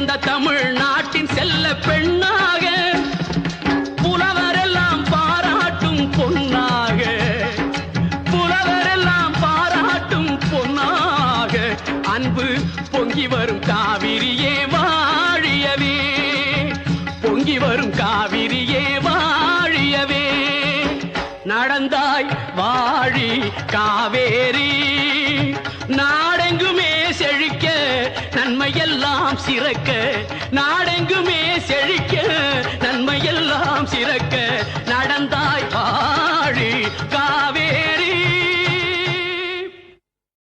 இந்த தமிழ்நாட்டின் செல்ல பெண்ணாக புலவரெல்லாம் பாராட்டும் பொன்னாக, புலவரெல்லாம் பாராட்டும் பொன்னாக, அன்பு பொங்கி வரும் காவிரியே வாழியவே, பொங்கி வரும் காவிரியே வாழியவே. நடந்தாய் வாழி காவேரி, நாடெங்குமே செழிக்க நன்மையெல்லாம் சிறக்க, நாடெங்குமே செழிக்க நன்மையெல்லாம் சிறக்க, நடந்தாய் வாழி காவேரி.